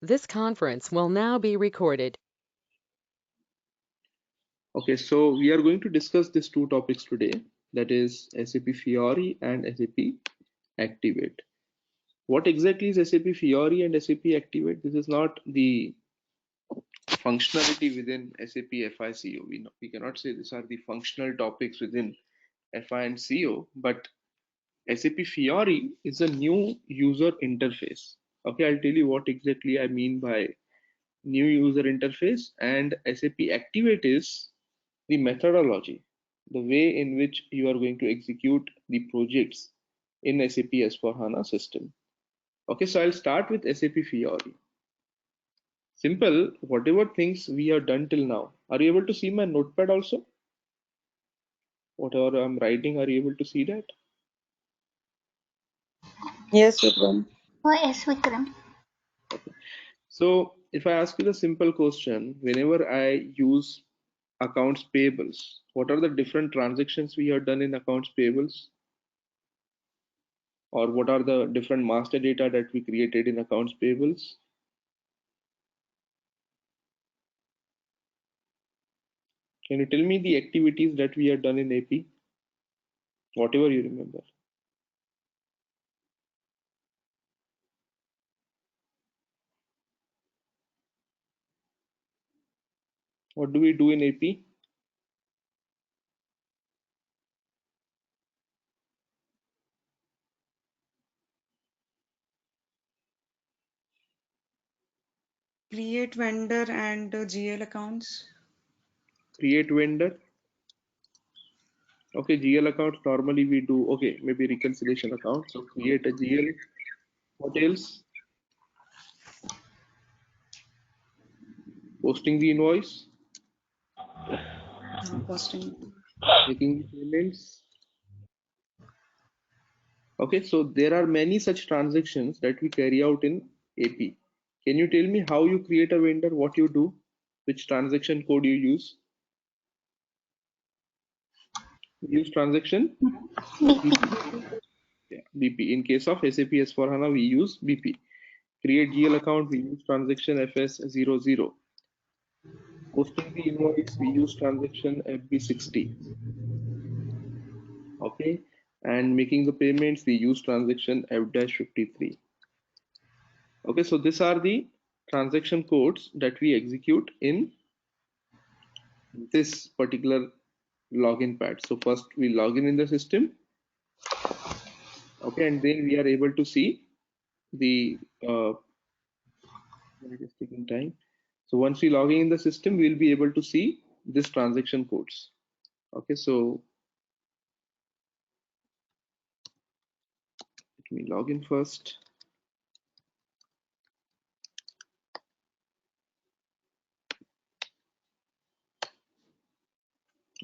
This conference will now be recorded. Okay, so we are going to discuss these two topics today, that is SAP Fiori and SAP Activate. What exactly is SAP Fiori and SAP Activate? This is not the functionality within SAP FICO. We cannot say these are the functional topics within FI and CO, but SAP Fiori is a new user interface. Okay, I'll tell you what exactly I mean by new user interface, and SAP Activate is the methodology, the way in which you are going to execute the projects in SAP S/4HANA system. Okay, so I'll start with SAP Fiori. Simple, whatever things we have done till now. Are you able to see my notepad also? Whatever I'm writing, are you able to see that? Yes, Vikram. Oh, yes, Vikram. Okay. So if I ask you the simple question, whenever I use accounts payables, what are the different transactions we have done in accounts payables? Or what are the different master data that we created in accounts payables? Can you tell me the activities that we have done in AP? Whatever you remember. What do we do in AP? Create vendor and GL accounts. Create vendor. Okay, GL accounts normally we do. Okay, maybe reconciliation account. So create a GL. What else? Posting the invoice. Posting. Making the payments. Okay, so there are many such transactions that we carry out in AP. Can you tell me how you create a vendor, what you do, which transaction code you use? Use transaction BP. yeah, BP. In case of SAP S/4HANA, we use BP. Create GL account, we use transaction FS00. Posting the invoice, we use transaction FB60. Okay, and making the payments, we use transaction F-53. Okay, so these are the transaction codes that we execute in this particular login pad. So first we log in the system. Okay, and then we are able to see the it is taking time. So once we log in the system, we'll be able to see this transaction codes. Okay, so let me log in first.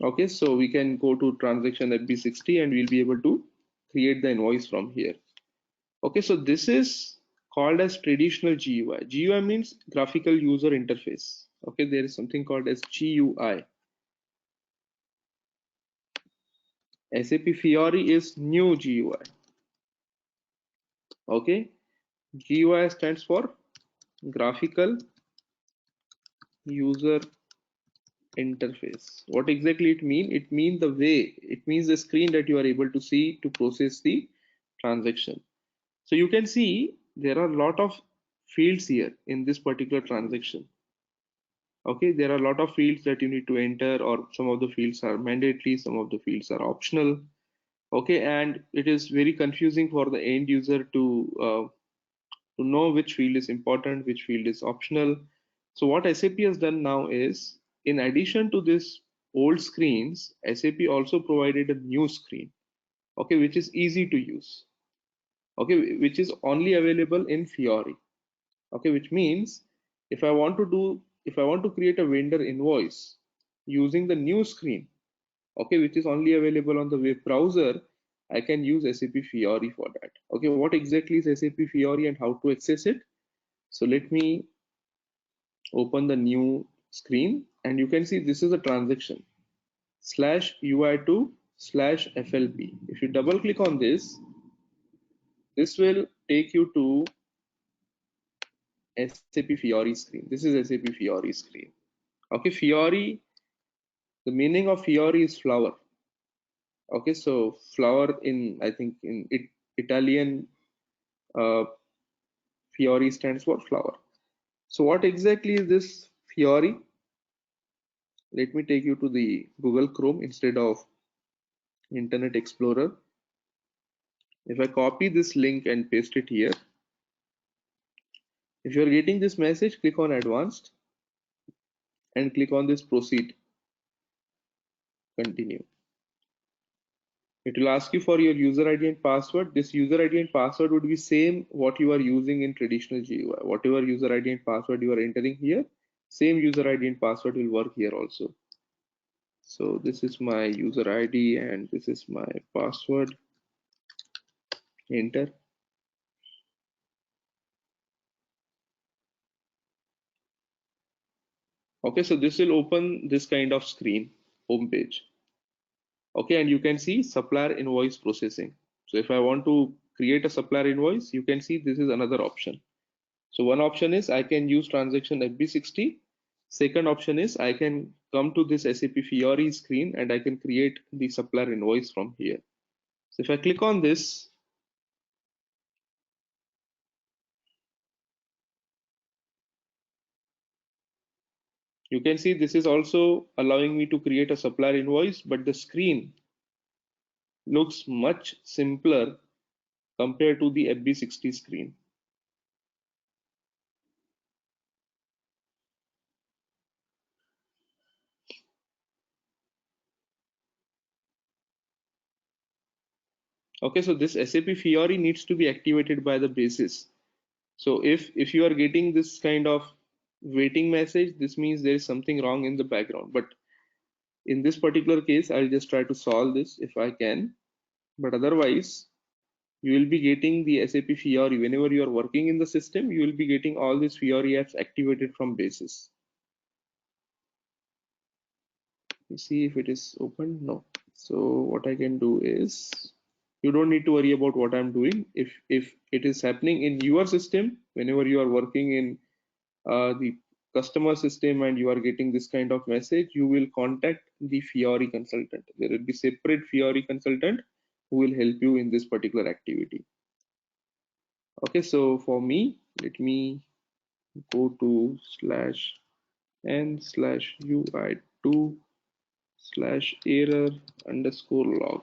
Okay, so we can go to transaction FB60 and we'll be able to create the invoice from here. Okay, so this is called as traditional GUI. GUI means graphical user interface. Okay, there is something called as GUI. SAP Fiori is new GUI. Okay, GUI stands for graphical user interface. What exactly it mean? It means the way, it means the screen that you are able to see to process the transaction. So you can see there are a lot of fields here in this particular transaction. Okay, there are a lot of fields that you need to enter, or some of the fields are mandatory, some of the fields are optional. Okay, and it is very confusing for the end user to know which field is important, which field is optional. So what SAP has done now is, in addition to this old screens, SAP also provided a new screen, okay, which is easy to use, okay, which is only available in Fiori, okay, which means if I want to create a vendor invoice using the new screen, okay, which is only available on the web browser, I can use SAP Fiori for that. Okay, what exactly is SAP Fiori and how to access it? So let me open the new screen and you can see this is a transaction /UI2 /FLP. If you double click on this, this will take you to SAP Fiori screen. This is SAP Fiori screen. Okay, Fiori, the meaning of Fiori is flower. Okay, so flower in, I think in Italian, uh, Fiori stands for flower. So what exactly is this Fiori? Let me take you to the Google Chrome instead of Internet Explorer. If I copy this link and paste it here, if you are getting this message, click on Advanced and click on this Proceed, Continue. It will ask you for your user ID and password. This user ID and password would be same what you are using in traditional GUI. Whatever user ID and password you are entering here, same user ID and password will work here also. So this is my user ID and this is my password. Enter. Okay, so this will open this kind of screen, home page. Okay, and you can see supplier invoice processing. So if I want to create a supplier invoice, you can see this is another option. So one option is I can use transaction FB60. Second option is I can come to this SAP Fiori screen and I can create the supplier invoice from here. So if I click on this, you can see this is also allowing me to create a supplier invoice, but the screen looks much simpler compared to the FB60 screen. Okay, so this SAP Fiori needs to be activated by the basis. So if you are getting this kind of waiting message, this means there is something wrong in the background. But in this particular case, I'll just try to solve this if I can. But otherwise, you will be getting the SAP Fiori. Whenever you are working in the system, you will be getting all these Fiori apps activated from basis. You see if it is open? No. So what I can do is, you don't need to worry about what I'm doing. If it is happening in your system, whenever you are working in the customer system and you are getting this kind of message, you will contact the Fiori consultant. There will be separate Fiori consultant who will help you in this particular activity. Okay, so for me, let me go to /n/ui2/error_log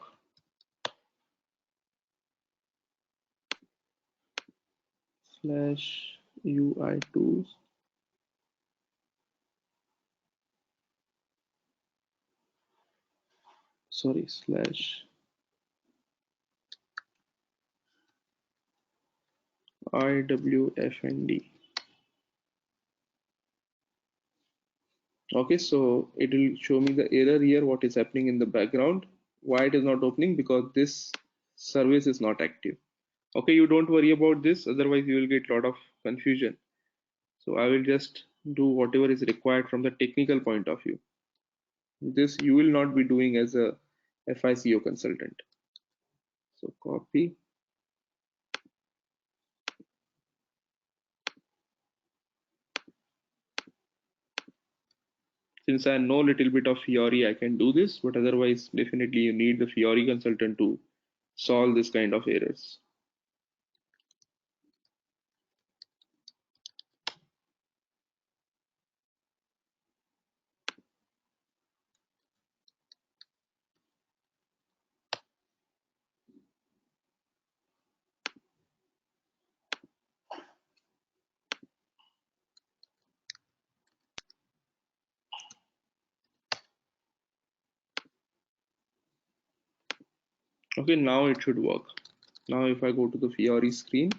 /ui2 sorry /iwfnd. Okay, so it will show me the error here, what is happening in the background, why it is not opening, because this service is not active. Okay, you don't worry about this, otherwise you will get a lot of confusion. So I will just do whatever is required from the technical point of view. This you will not be doing as a FICO consultant. So copy. Since I know a little bit of Fiori, I can do this, but otherwise definitely you need the Fiori consultant to solve this kind of errors. Okay, now it should work. Now if I go to the Fiori screen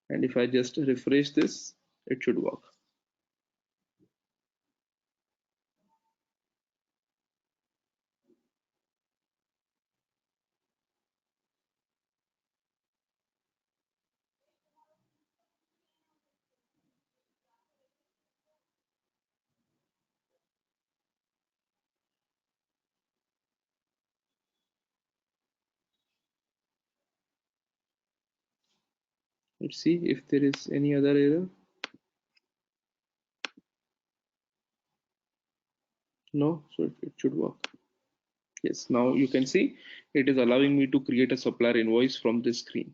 and if I just refresh this, it should work. Let's see if there is any other error. No, so it should work. Yes, now you can see it is allowing me to create a supplier invoice from this screen,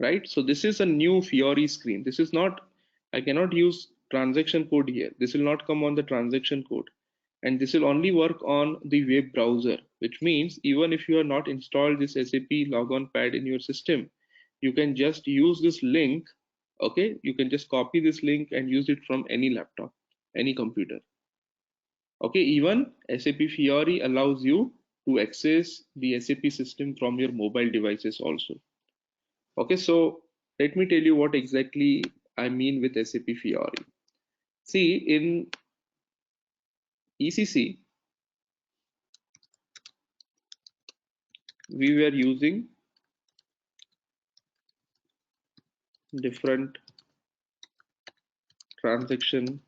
right? So this is a new Fiori screen. This is not, I cannot use transaction code here. This will not come on the transaction code. And this will only work on the web browser, which means even if you have not installed this SAP logon pad in your system, you can just use this link. Okay, you can just copy this link and use it from any laptop, any computer. Okay, even SAP Fiori allows you to access the SAP system from your mobile devices also. Okay, so let me tell you what exactly I mean with SAP Fiori. See, in ECC, we were using different transaction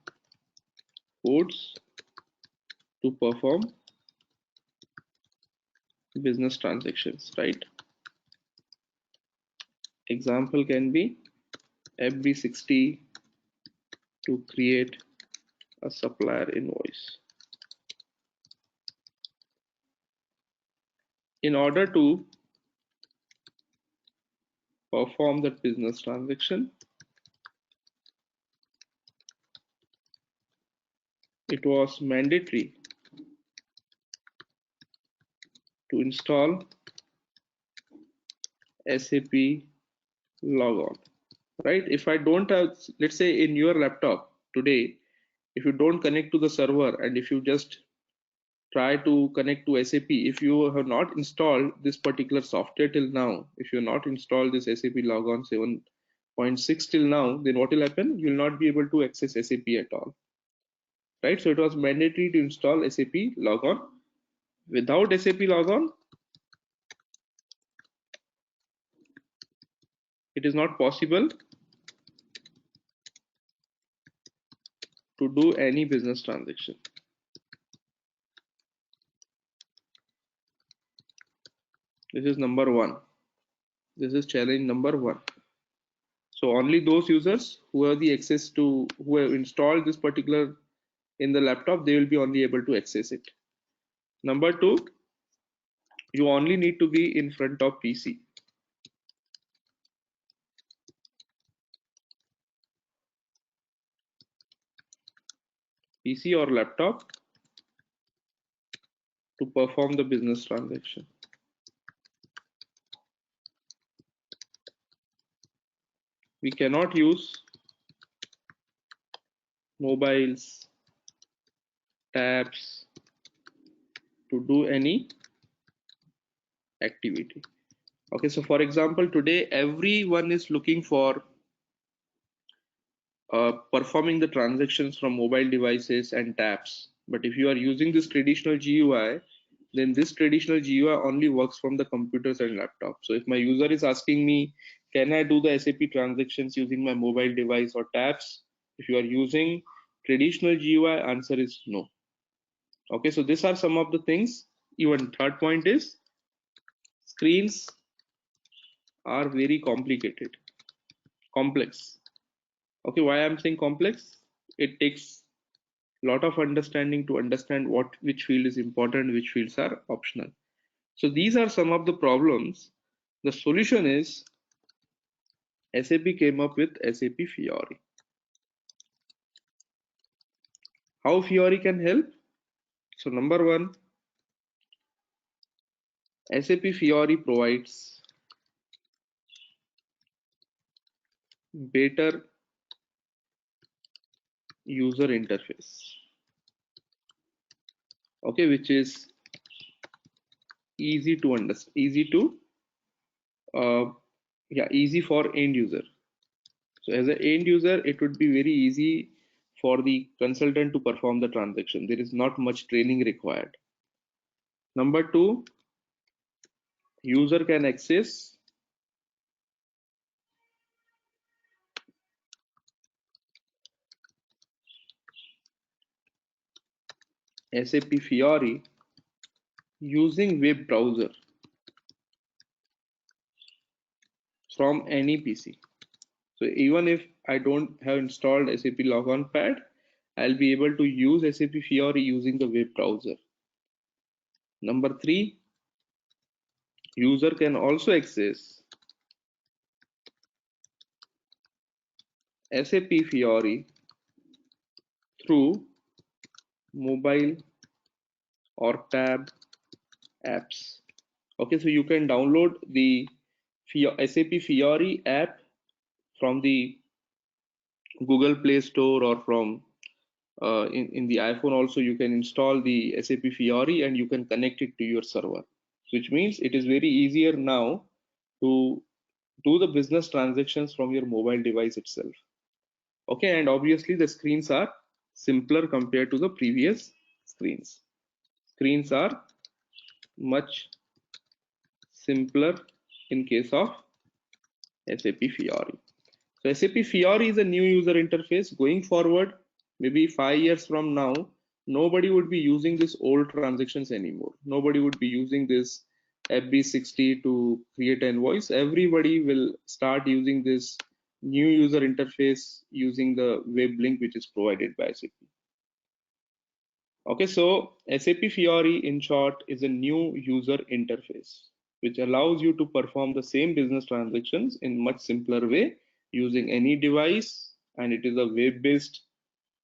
codes to perform business transactions, right? Example can be FB60 to create a supplier invoice. In order to perform that business transaction, it was mandatory to install SAP logon, right? If I don't have, let's say in your laptop today, if you don't connect to the server and if you just try to connect to SAP, if you have not installed this particular software till now, if you have not installed this SAP logon 7.6 till now, then what will happen? You will not be able to access SAP at all, right? So it was mandatory to install SAP logon. Without SAP logon, it is not possible to do any business transaction. This is number one. This is challenge number one. So only those users who have the access to, who have installed this particular in the laptop, they will be only able to access it. Number two, you only need to be in front of PC. PC or laptop to perform the business transaction. We cannot use mobiles, tabs to do any activity. Okay, so for example, today everyone is looking for performing the transactions from mobile devices and tabs. But if you are using this traditional GUI, then this traditional GUI only works from the computers and laptops. So if my user is asking me, can I do the SAP transactions using my mobile device or tabs? If you are using traditional GUI, answer is no. Okay, so these are some of the things. Even third point is screens are very complicated, complex. Okay, why I'm saying complex? It takes lot of understanding to understand which field is important, which fields are optional. So these are some of the problems. The solution is SAP came up with SAP Fiori. How Fiori can help? So number one, SAP Fiori provides better user interface, okay, which is easy to understand, uh, easy for end user. So as an end user, it would be very easy for the consultant to perform the transaction. There is not much training required. Number two, user can access SAP Fiori using web browser from any PC. So even if I don't have installed SAP logon pad, I'll be able to use SAP Fiori using the web browser. Number 3, user can also access SAP Fiori through mobile or tab apps. Okay, so you can download the SAP Fiori app from the Google Play Store, or from in the iPhone also you can install the SAP Fiori and you can connect it to your server, which means it is very easier now to do the business transactions from your mobile device itself. Okay, and obviously the screens are simpler compared to the previous screens. Screens are much simpler in case of SAP Fiori. So SAP Fiori is a new user interface. Going forward, maybe 5 years from now, nobody would be using this old transactions anymore. Nobody would be using this FB60 to create an invoice. Everybody will start using this new user interface using the web link which is provided by SAP. Okay, so SAP Fiori in short is a new user interface which allows you to perform the same business transactions in much simpler way using any device, and it is a web-based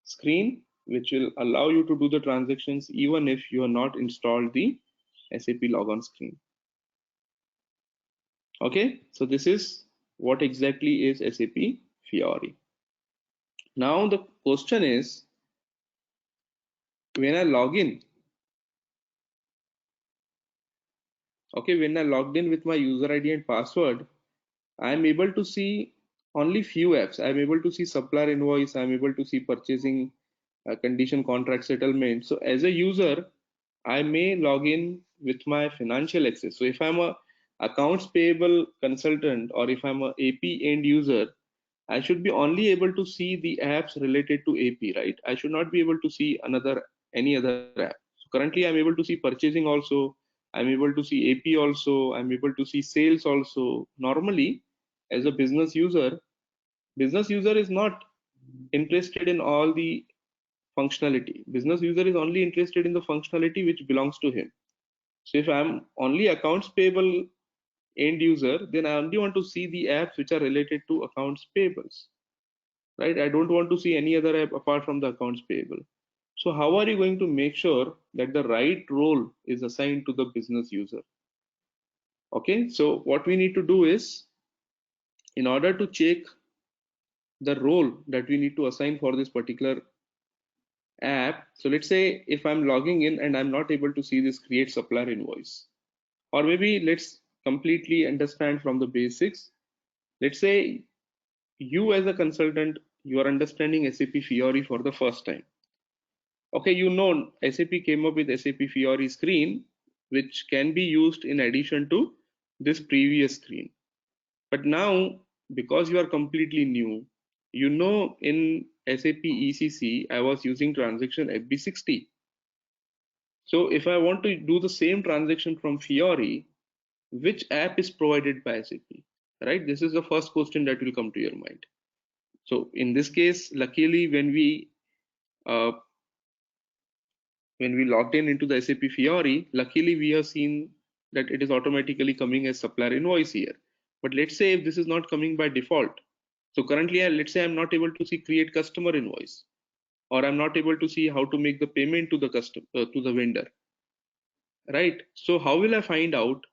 screen which will allow you to do the transactions even if you are not installed the SAP logon screen. Okay, so this is what exactly is SAP Fiori. Now the question is, when I log in, okay, when I logged in with my user ID and password, I am able to see only few apps. I am able to see supplier invoice. I am able to see purchasing condition contract settlement. So as a user, I may log in with my financial access. So if I'm a accounts payable consultant, or if I'm a AP end user, I should be only able to see the apps related to AP, right? I should not be able to see any other app. So currently I'm able to see purchasing also, I'm able to see AP also, I'm able to see sales also. Normally, as a business user is not interested in all the functionality. Business user is only interested in the functionality which belongs to him. So if I'm only accounts payable end user, then I only want to see the apps which are related to accounts payables, right? I don't want to see any other app apart from the accounts payable. So how are you going to make sure that the right role is assigned to the business user? Okay, so what we need to do is, in order to check the role that we need to assign for this particular app, so let's say if I'm logging in and I'm not able to see this create supplier invoice, or maybe let's completely understand from the basics. Let's say you as a consultant, you are understanding SAP Fiori for the first time. Okay, you know SAP came up with SAP Fiori screen, which can be used in addition to this previous screen. But now, because you are completely new, you know in SAP ECC, I was using transaction FB60. So if I want to do the same transaction from Fiori, which app is provided by SAP, right? This is the first question that will come to your mind. So in this case, luckily, uh, when we logged in into the SAP Fiori, luckily we have seen that it is automatically coming as supplier invoice here. But let's say if this is not coming by default. So currently, let's say I'm not able to see create customer invoice, or I'm not able to see how to make the payment to the to the vendor, right? So how will I find out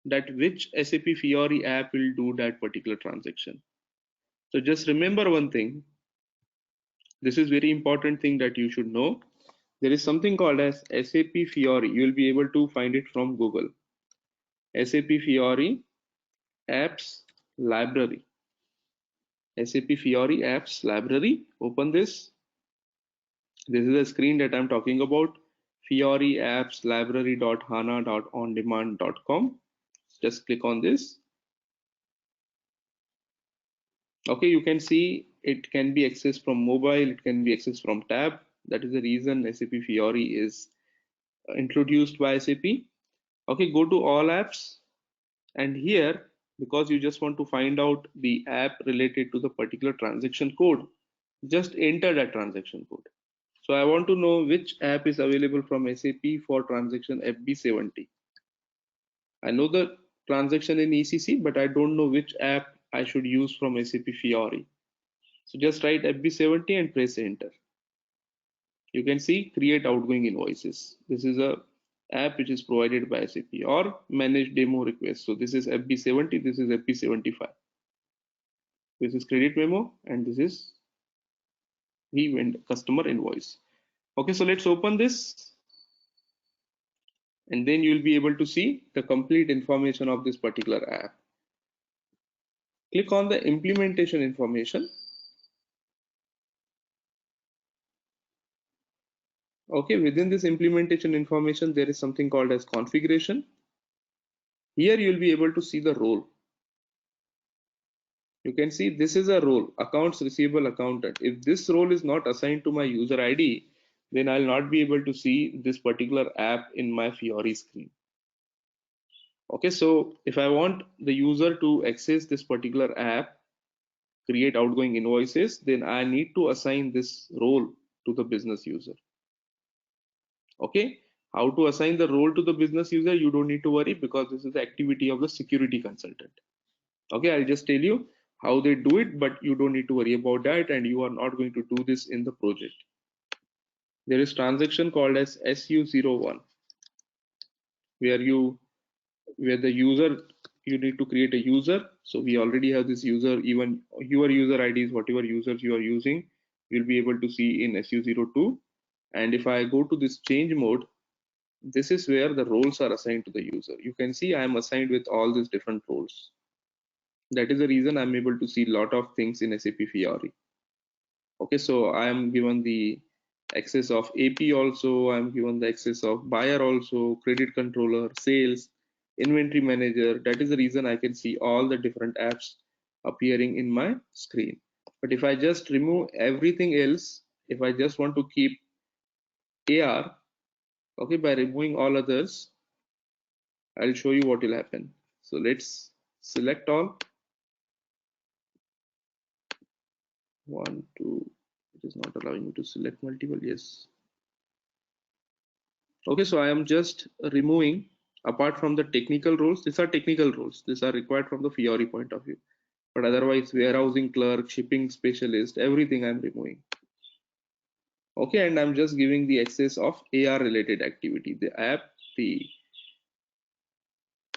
that which SAP Fiori app will do that particular transaction? So just remember one thing. This is very important thing that you should know. There is something called as SAP Fiori. You will be able to find it from Google. SAP Fiori apps library. SAP Fiori apps library. Open this. This is the screen that I'm talking about. Fiori apps library.hana.ondemand.com. Just click on this. Okay, you can see it can be accessed from mobile, it can be accessed from tab. That is the reason SAP Fiori is introduced by SAP. Okay, go to all apps, and here, because you just want to find out the app related to the particular transaction code, just enter that transaction code. So I want to know which app is available from SAP for transaction FB70. I know the transaction in ECC, but I don't know which app I should use from SAP Fiori. So just write FB70 and press enter. You can see create outgoing invoices. This is a app which is provided by SAP, or manage demo requests. So this is FB70, this is FB75. This is credit memo, and this is the customer invoice. Okay, so let's open this, and then you'll be able to see the complete information of this particular app. Click on the implementation information. Okay, within this implementation information, there is something called as configuration. Here you'll be able to see the role. You can see this is a role, accounts receivable accountant. If this role is not assigned to my user ID, then I'll not be able to see this particular app in my Fiori screen. Okay, so if I want the user to access this particular app, create outgoing invoices, then I need to assign this role to the business user. Okay, how to assign the role to the business user, you don't need to worry, because this is the activity of the security consultant. Okay, I'll just tell you how they do it, but you don't need to worry about that, and you are not going to do this in the project. There is transaction called as SU01, where the user, you need to create a user. So we already have this user. Even your user IDs, whatever users you are using, you'll be able to see in SU02. And if I go to this change mode, this is where the roles are assigned to the user. You can see I am assigned with all these different roles. That is the reason I'm able to see a lot of things in SAP Fiori. Okay, so I am given the access of AP also, I'm given the access of buyer also, credit controller, sales, inventory manager. That is the reason I can see all the different apps appearing in my screen. But if I just remove everything else, if I just want to keep AR, okay, by removing all others, I'll show you what will happen. So let's select all. 1, 2, it is not allowing me to select multiple. Yes. Okay, so I am just removing, apart from the technical roles, these are technical roles. These are required from the Fiori point of view. But otherwise, warehousing clerk, shipping specialist, everything I'm removing. Okay, and I'm just giving the access of AR related activity, the app, the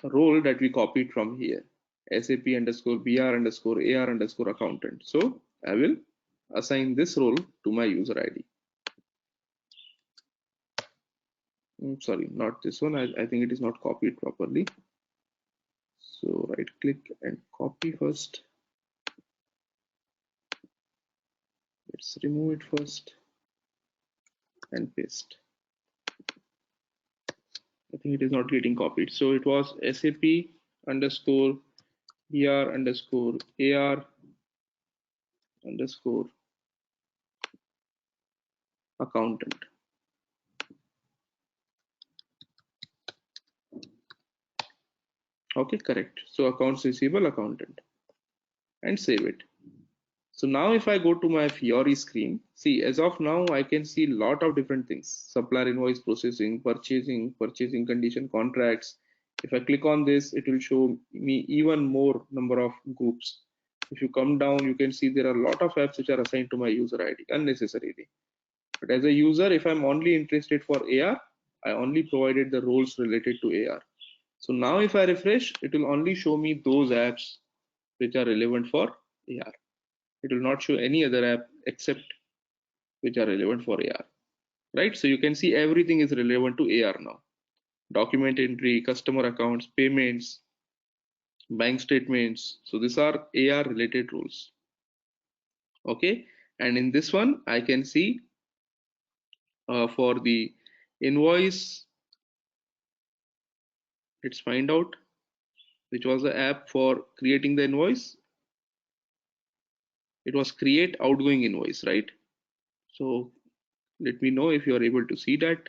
role that we copied from here, SAP underscore BR underscore AR underscore accountant. So I will assign this role to my user ID. Sorry, not this one. I think it is not copied properly. So right click and copy first. Let's remove it first and paste. I think it is not getting copied. So it was SAP underscore BR underscore AR underscore accountant. Okay, correct. So accounts receivable accountant, and save it. So now if I go to my Fiori screen, see, as of now, I can see a lot of different things: supplier invoice processing, purchasing condition, contracts. If I click on this, it will show me even more number of groups. If you come down, you can see there are a lot of apps which are assigned to my user ID unnecessarily. But as a user, if I'm only interested for AR, I only provided the roles related to AR. So now if I refresh, it will only show me those apps which are relevant for AR. It will not show any other app except which are relevant for AR, right? So you can see everything is relevant to AR now. Document entry, customer accounts, payments, bank statements. So these are AR related rules. Okay, and in this one, I can see for the invoice, let's find out which was the app for creating the invoice. It was create outgoing invoice, right? So let me know if you are able to see that.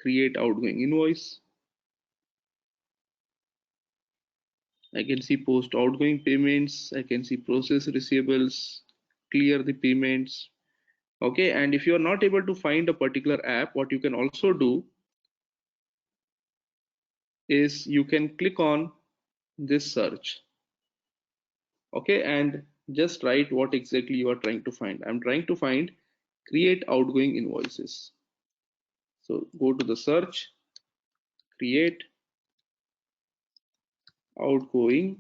Create outgoing invoice. I can see post outgoing payments. I can see process receivables, clear the payments, Okay, and if you are not able to find a particular app, what you can also do is you can click on this search. Okay, and just write what exactly you are trying to find. I'm trying to find create outgoing invoices. So go to the search, create outgoing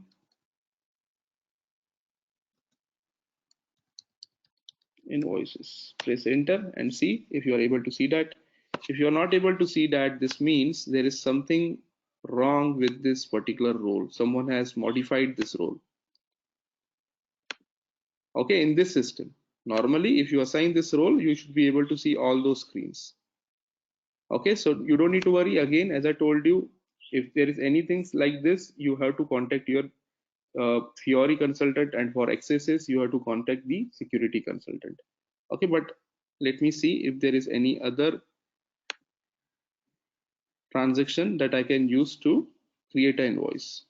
invoices. Press enter and see if you are able to see that. If you are not able to see that, this means there is something wrong with this particular role. Someone has modified this role. Okay, in this system. Normally, if you assign this role, you should be able to see all those screens. Okay, so you don't need to worry. Again, as I told you, if there is anything like this, you have to contact your Fiori consultant, and for accesses, you have to contact the security consultant. Okay, but let me see if there is any other transaction that I can use to create an invoice.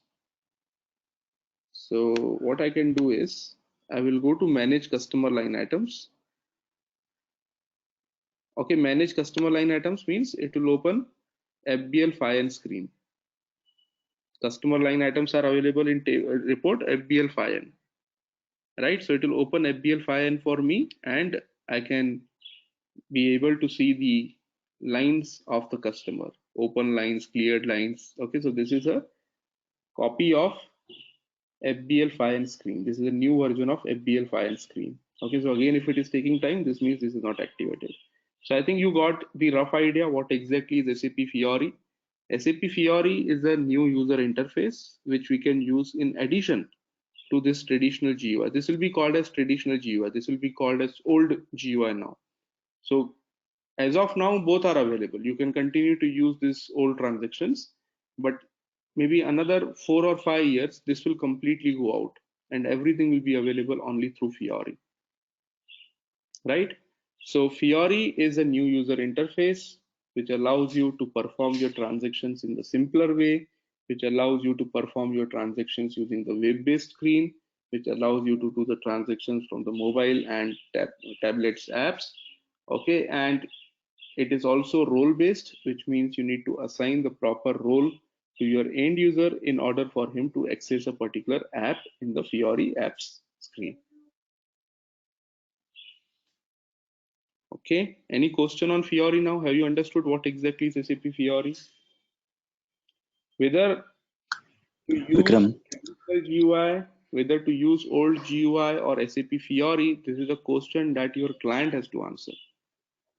So what I can do is I will go to manage customer line items. Okay, manage customer line items means it will open FBL FIN screen. Customer line items are available in report FBL FIN, right? So it will open FBL FIN for me, and I can be able to see the lines of the customer, open lines, cleared lines. Okay, so this is a copy of FBL FIN screen. This is a new version of FBL FIN screen. Okay, so again, if it is taking time, this means this is not activated. So I think you got the rough idea what exactly is SAP Fiori. SAP Fiori is a new user interface which we can use in addition to this traditional GUI. This will be called as traditional GUI. This will be called as old GUI now. So as of now, both are available. You can continue to use these old transactions, but maybe another 4 or 5 years, this will completely go out and everything will be available only through Fiori, right? So Fiori is a new user interface which allows you to perform your transactions in the simpler way, which allows you to perform your transactions using the web-based screen, which allows you to do the transactions from the mobile and tablets apps. Okay, and it is also role-based, which means you need to assign the proper role to your end user in order for him to access a particular app in the Fiori apps screen. Okay, any question on Fiori now? Have you understood what exactly is SAP Fiori? Whether to use traditional GUI, whether to use old GUI or SAP Fiori, this is a question that your client has to answer.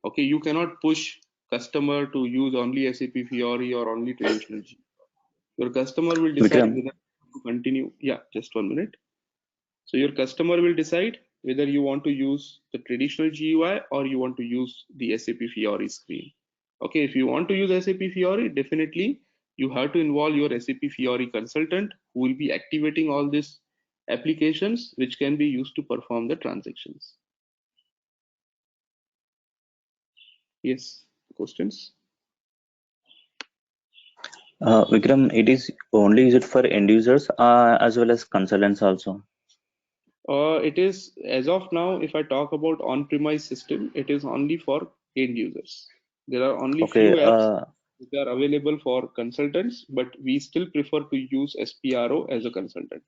Okay, you cannot push customer to use only SAP Fiori or only traditional GUI. Your customer will decide whether to continue. Yeah, just 1 minute. So your customer will decide whether you want to use the traditional GUI or you want to use the SAP Fiori screen. Okay, if you want to use SAP Fiori, definitely you have to involve your SAP Fiori consultant who will be activating all these applications which can be used to perform the transactions. Yes, questions? Vikram, it is only used for end users as well as consultants also. It is, as of now, if I talk about on-premise system, it is only for end users. There are only few apps which are available for consultants, but we still prefer to use SPRO as a consultant.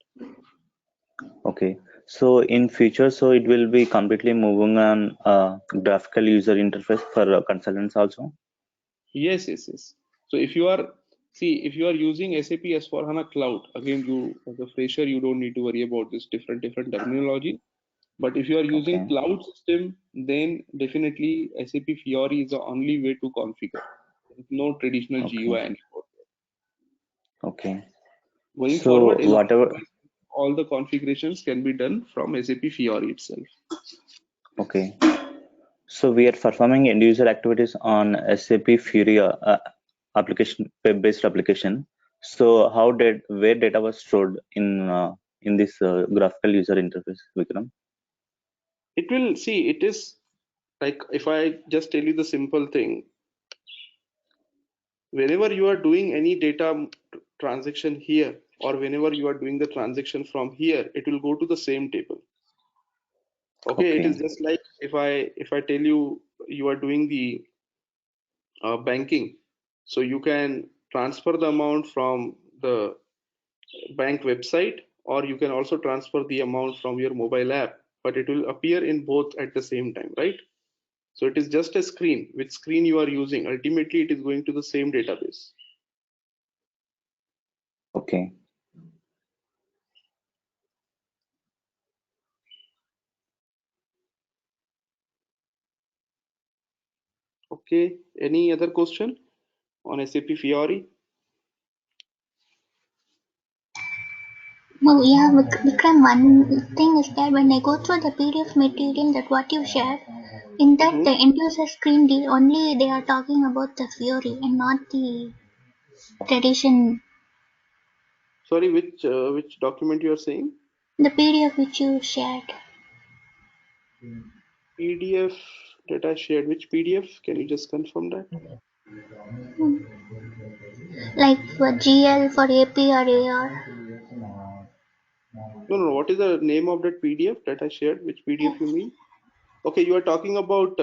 Okay, so in future, so it will be completely moving on graphical user interface for consultants also. Yes, yes, yes. So if you are, see, if you are using SAP S/4HANA Cloud, again, you as a fresher, you don't need to worry about this different terminology. But if you are using cloud system, then definitely SAP Fiori is the only way to configure. There is no traditional GUI anymore. Okay. Going so forward, in whatever. all the configurations can be done from SAP Fiori itself. Okay. So we are performing end user activities on SAP Fiori application, web-based application. So where data was stored in this graphical user interface, Vikram? It will, see, it is like, if I just tell you the simple thing, whenever you are doing any data transaction here, or whenever you are doing the transaction from here, it will go to the same table. Okay, it is Okay. just like if I tell you you are doing the banking, so you can transfer the amount from the bank website, or you can also transfer the amount from your mobile app, but it will appear in both at the same time, right? So it is just a screen. Which screen you are using, ultimately it is going to the same database. Okay. Okay, any other question on SAP Fiori? No, yeah, Vikram, one thing is that when I go through the PDF material that what you shared, in that the Mhm. end user screen only they are talking about the Fiori and not the tradition, Sorry, which document you are saying? the PDF which you shared. PDF that I shared. Which PDF? Can you just confirm that? Like for GL, for AP or AR. No, no, no. What is the name of that PDF that I shared? Which PDF you mean? Okay, you are talking about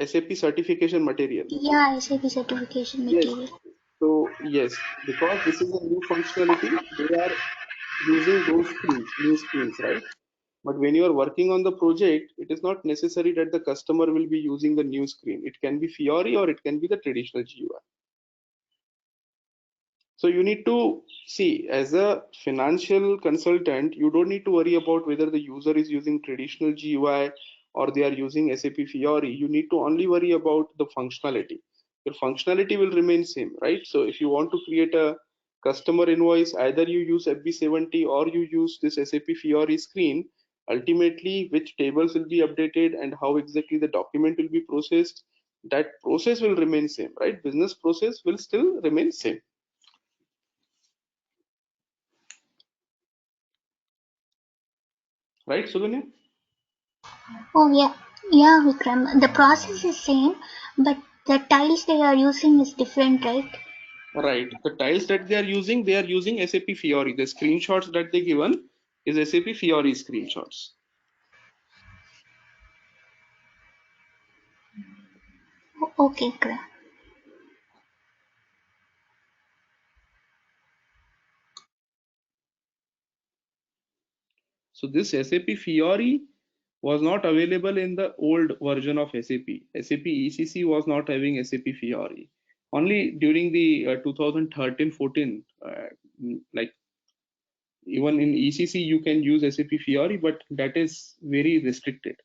SAP certification material. Yeah, SAP certification Yes. material. So yes, because this is a new functionality, they are using those screens, new screens, right? But when you are working on the project, it is not necessary that the customer will be using the new screen. It can be Fiori or it can be the traditional GUI. So you need to see, as a financial consultant, you don't need to worry about whether the user is using traditional GUI or they are using SAP Fiori. You need to only worry about the functionality. Your functionality will remain same, right? So if you want to create a customer invoice, either you use FB70 or you use this SAP Fiori screen. Ultimately, which tables will be updated and how exactly the document will be processed, that process will remain same, right? Business process will still remain same. Right, Suganya? Oh yeah, yeah, Vikram. The process is same, but the tiles they are using is different, right? Right. The tiles that they are using SAP Fiori. The screenshots that they given is SAP Fiori screenshots. Okay, Vikram. So this SAP Fiori was not available in the old version of SAP. SAP ECC was not having SAP Fiori. Only during the 2013-14, like even in ECC you can use SAP Fiori, but that is very restricted.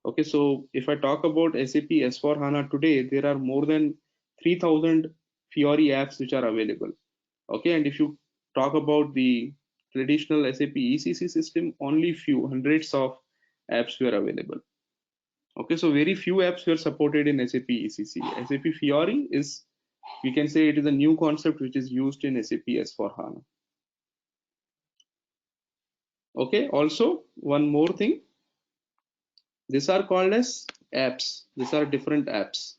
Okay, so if I talk about SAP S/4HANA today, there are more than 3,000 Fiori apps which are available. Okay, and if you talk about the traditional SAP ECC system, only few hundreds of apps were available. Okay, so very few apps were supported in SAP ECC. SAP Fiori is, we can say, it is a new concept which is used in SAP S/4HANA. Okay, also one more thing, these are called as apps. These are different apps.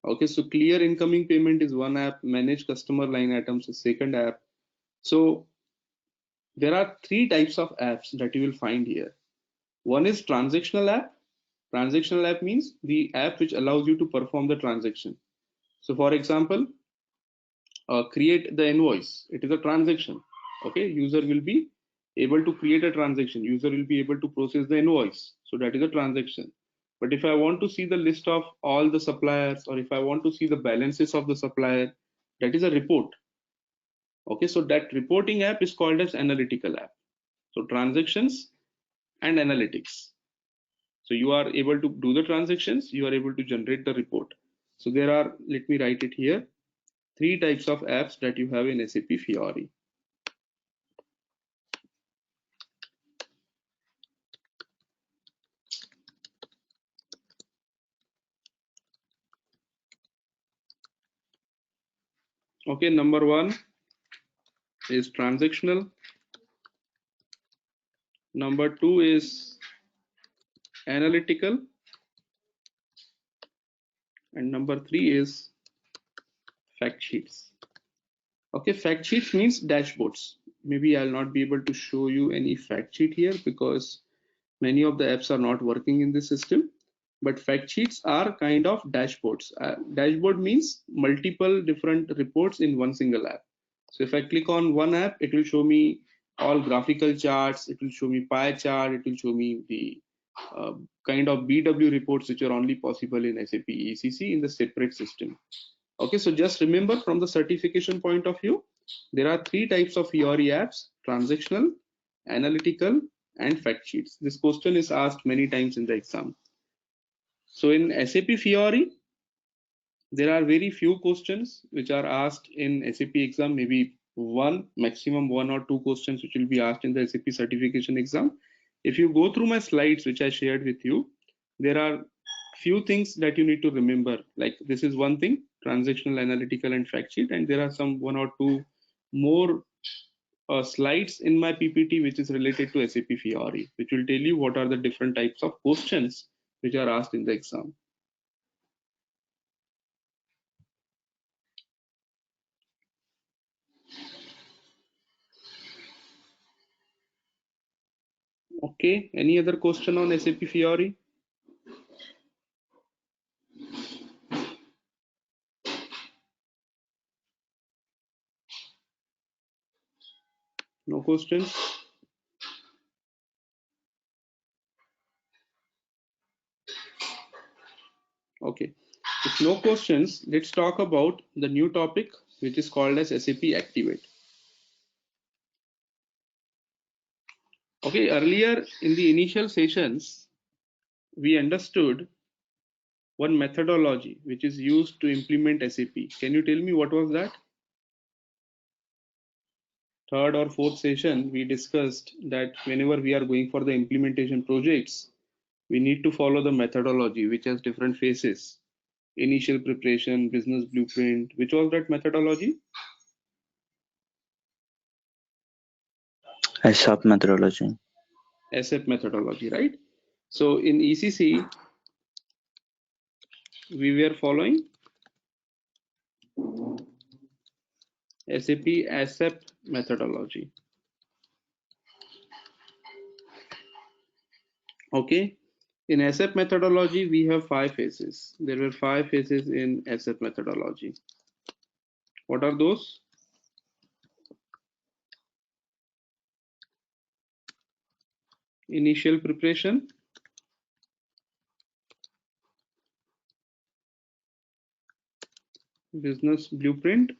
Okay, so clear incoming payment is one app, manage customer line items is second app. So there are three types of apps that you will find here. One is transactional app. Transactional app means the app which allows you to perform the transaction. So for example, create the invoice. It is a transaction. Okay, user will be able to create a transaction. User will be able to process the invoice. So that is a transaction. But if I want to see the list of all the suppliers, or if I want to see the balances of the supplier, that is a report. Okay, so that reporting app is called as analytical app. So transactions and analytics. So you are able to do the transactions, you are able to generate the report. So there are, let me write it here, three types of apps that you have in SAP Fiori. Okay, number one is transactional. Number two is analytical. And number three is fact sheets. Okay, fact sheets means dashboards. Maybe I'll not be able to show you any fact sheet here because Many of the apps are not working in this system, but fact sheets are kind of dashboards. Dashboard means multiple different reports in one single app. So if I click on one app, it will show me all graphical charts, it will show me pie chart, it will show me the kind of BW reports which are only possible in SAP ECC in the separate system. Okay, so just remember from the certification point of view, there are three types of Fiori apps: transactional, analytical, and fact sheets. This question is asked many times in the exam. So in SAP Fiori, there are very few questions which are asked in SAP exam, maybe maximum one or two questions which will be asked in the SAP certification exam. If you go through my slides which I shared with you, there are few things that you need to remember. Like this is one thing, transactional, analytical, and fact sheet, and there are some one or two more slides in my PPT which is related to SAP Fiori, which will tell you what are the different types of questions which are asked in the exam. Okay, any other question on SAP Fiori? No questions? Okay, if no questions, let's talk about the new topic which is called as SAP Activate. Okay, earlier in the initial sessions, we understood one methodology which is used to implement SAP. Can you tell me what was that? Third or fourth session, we discussed that whenever we are going for the implementation projects, we need to follow the methodology which has different phases: initial preparation, business blueprint. Which was that methodology? SAP methodology. SAP methodology, right? So in ECC, we were following SAP ASAP methodology. Okay, in ASAP methodology, we have 5 phases. There were 5 phases in ASAP methodology. What are those? Initial preparation, business blueprint.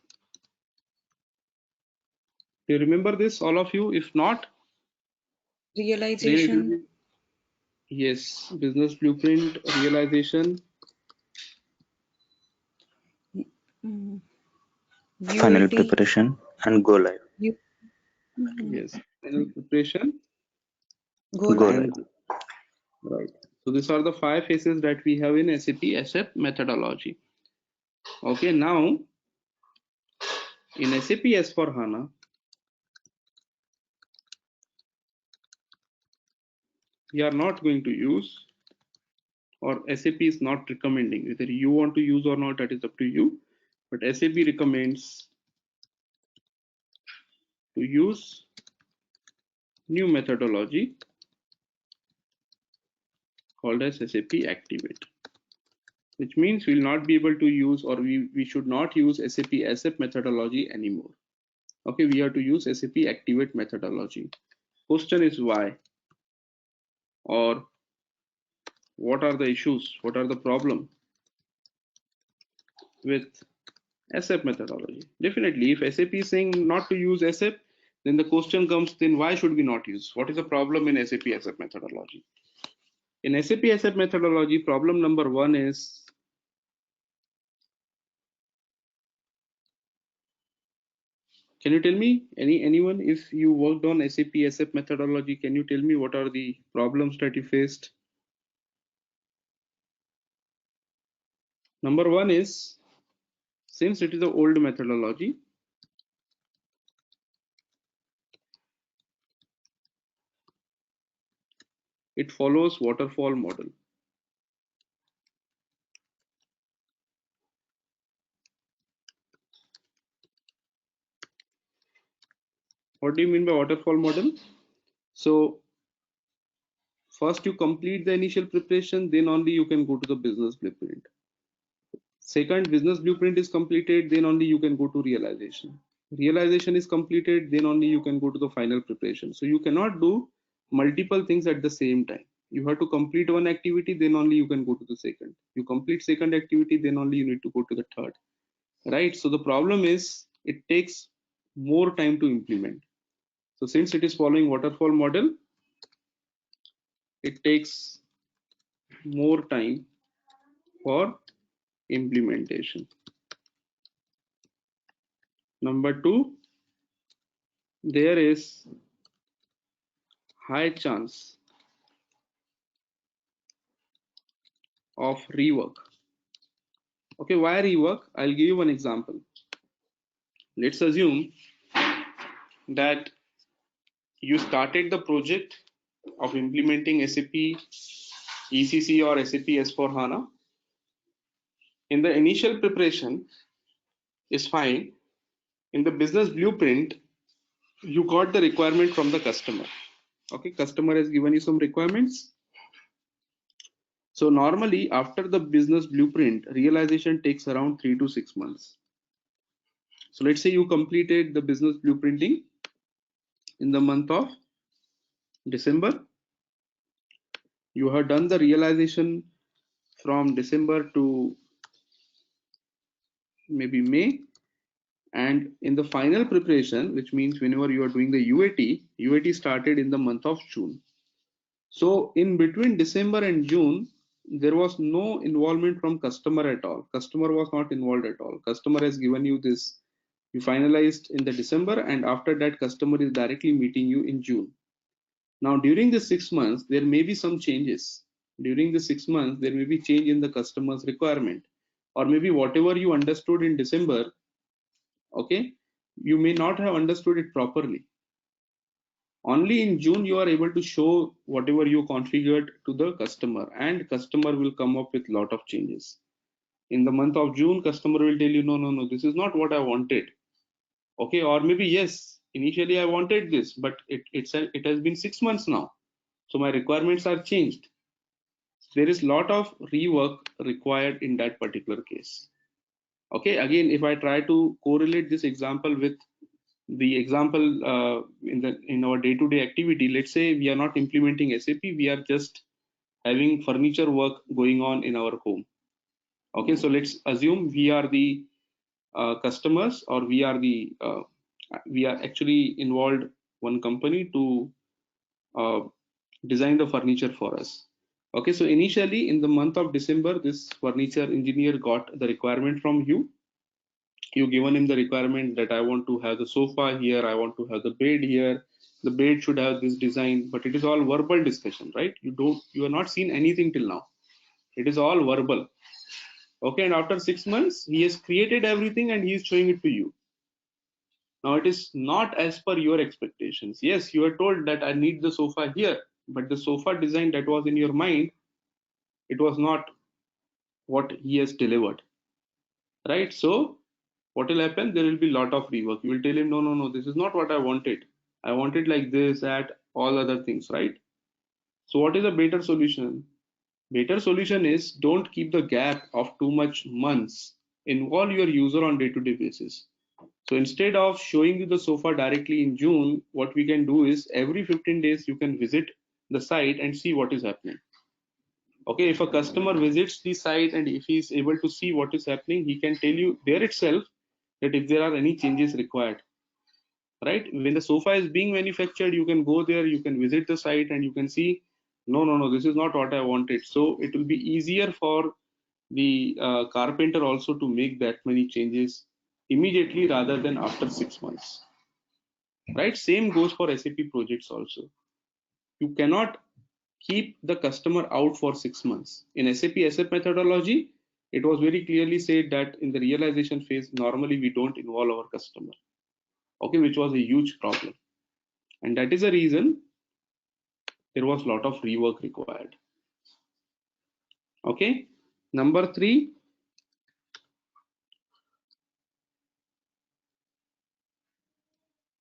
Do you remember this, all of you? If not, then it will Realization. be, yes, business blueprint, realization, mm, Final UAT. preparation and go live. yes, final preparation, Go Go live. live. and right. So these are the 5 phases that we have in SAP ASAP methodology. Okay, now in SAP S/4HANA, we are not going to use, or SAP is not recommending, whether you want to use or not, that is up to you. But SAP recommends to use new methodology called as SAP Activate, which means we'll not be able to use, or we should not use SAP ASAP methodology anymore. Okay, we have to use SAP Activate methodology. Question is why, or what are the issues, what are the problem with ASAP methodology? Definitely, if SAP is saying not to use ASAP, then the question comes, then why should we not use? What is the problem in SAP ASAP methodology? In SAP ASAP methodology, problem number 1 is can you tell me, anyone, if you worked on SAP ASAP methodology, can you tell me what are the problems that you faced? Number 1 is, since it is an old methodology, it follows waterfall model. What do you mean by waterfall model? So First you complete the initial preparation, then only you can go to the business blueprint. Second, business blueprint is completed, then only you can go to realization. Realization is completed, then only you can go to the final preparation. So you cannot do multiple things at the same time. You have to complete one activity, then only you can go to the second. You complete second activity, then only you need to go to the third. Right? So the problem is it takes more time to implement. So since it is following waterfall model, it takes more time for implementation. Number two, there is high chance of rework. Okay, why rework? I'll give you one example. Let's assume that you started the project of implementing SAP ECC or SAP S4HANA. In the initial preparation is fine. In the business blueprint, you got the requirement from the customer. Okay, customer has given you some requirements. So normally after the business blueprint, realization takes around 3 to 6 months. So let's say you completed the business blueprinting in the month of December. You have done the realization from December to maybe May, and in the final preparation, which means whenever you are doing the UAT started in the month of June. So in between December and June, there was no involvement from customer at all. Customer was not involved at all. Customer has given you this, you finalized in the December, and after that customer is directly meeting you in June. Now during the 6 months, there may be some changes. During the 6 months, there may be change in the customer's requirement, or maybe whatever you understood in December, okay, you may not have understood it properly. Only in June you are able to show whatever you configured to the customer, and customer will come up with lot of changes. In the month of June, customer will tell you, no, this is not what I wanted. Okay, or maybe yes, initially I wanted this, but it has been 6 months now, so my requirements are changed. There is lot of rework required in that particular case. Okay, again, if I try to correlate this example with the example in our day-to-day activity, let's say we are not implementing SAP, we are just having furniture work going on in our home. Okay, so let's assume we are the customers, or we are actually involved one company to design the furniture for us. Okay, so initially in the month of December, this furniture engineer got the requirement from you. You given him the requirement that I want to have the sofa here, I want to have the bed here, the bed should have this design, but it is all verbal discussion, right? You are not seen anything till now. It is all verbal. Okay, and after 6 months, he has created everything and he is showing it to you. Now it is not as per your expectations. Yes, you are told that I need the sofa here, but the sofa design that was in your mind, it was not what he has delivered, right? So what will happen? There will be a lot of rework. You will tell him, no, this is not what I wanted. I wanted like this, that, all other things, right? So what is a better solution? Better solution is don't keep the gap of too much months. Involve your user on day-to-day basis. So instead of showing you the sofa directly in June, what we can do is every 15 days you can visit the site and see what is happening. Okay, if a customer visits the site and if he is able to see what is happening, he can tell you there itself that if there are any changes required, right? When the sofa is being manufactured, you can go there, you can visit the site, and you can see, no, this is not what I wanted. So it will be easier for the carpenter also to make that many changes immediately rather than after 6 months, right? Same goes for SAP projects also. You cannot keep the customer out for 6 months. In SAP SF methodology, it was very clearly said that in the realization phase, normally we don't involve our customer, okay, which was a huge problem. And that is the reason there was a lot of rework required. Okay, number 3,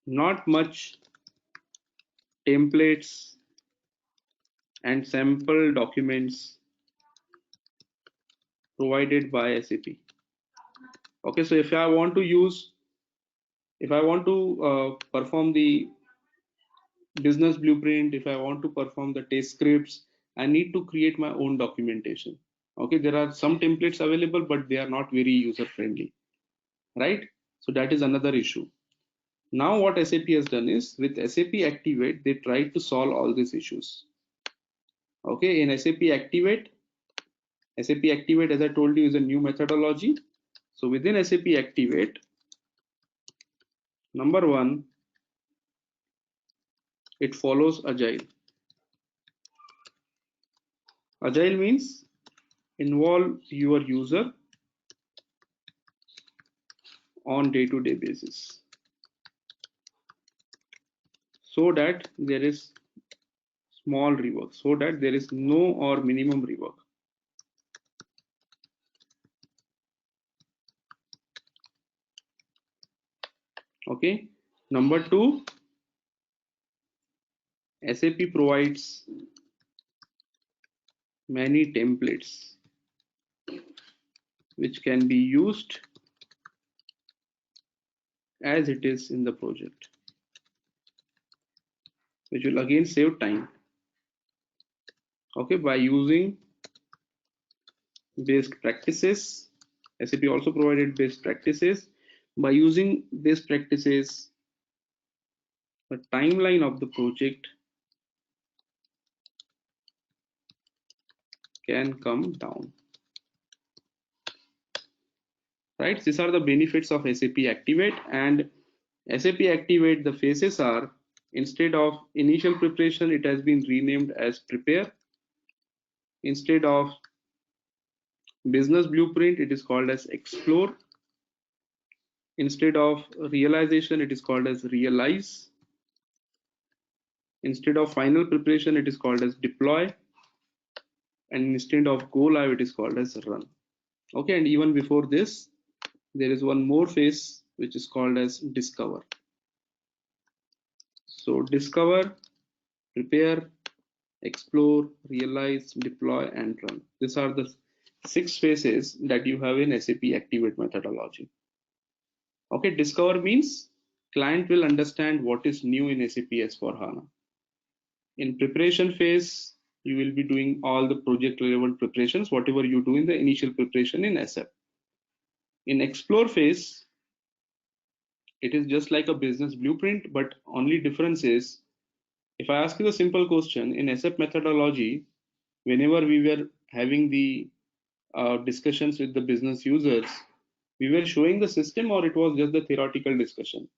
not much templates and sample documents provided by SAP. Okay, so if I want to perform the business blueprint, if I want to perform the test scripts, I need to create my own documentation. Okay, there are some templates available, but they are not very user friendly, right? So that is another issue. Now what SAP has done is, with SAP Activate, they tried to solve all these issues. Okay, in SAP Activate, as I told you, is a new methodology. So within SAP Activate, number one, it follows Agile. Agile means involve your user on day-to-day basis, so that there is small rework, so that there is no or minimum rework. Okay, number two, SAP provides many templates which can be used as it is in the project, which will again save time. Okay, by using best practices, SAP also provided best practices. By using best practices, the timeline of the project can come down. Right, these are the benefits of SAP Activate. And SAP Activate, the phases are, instead of initial preparation, it has been renamed as prepare. Instead of business blueprint, it is called as explore. Instead of realization, it is called as realize. Instead of final preparation, it is called as deploy. And instead of go live, it is called as run. Okay, and even before this, there is one more phase which is called as discover. So discover, prepare, explore, realize, deploy, and run. These are the 6 phases that you have in SAP Activate methodology. Okay, discover means client will understand what is new in SAP S/4HANA. In preparation phase, you will be doing all the project relevant preparations, whatever you do in the initial preparation in SAP. In explore phase, it is just like a business blueprint, but only difference is, if I ask you a simple question, in SAP methodology, whenever we were having the discussions with the business users, we were showing the system, or it was just the theoretical discussion?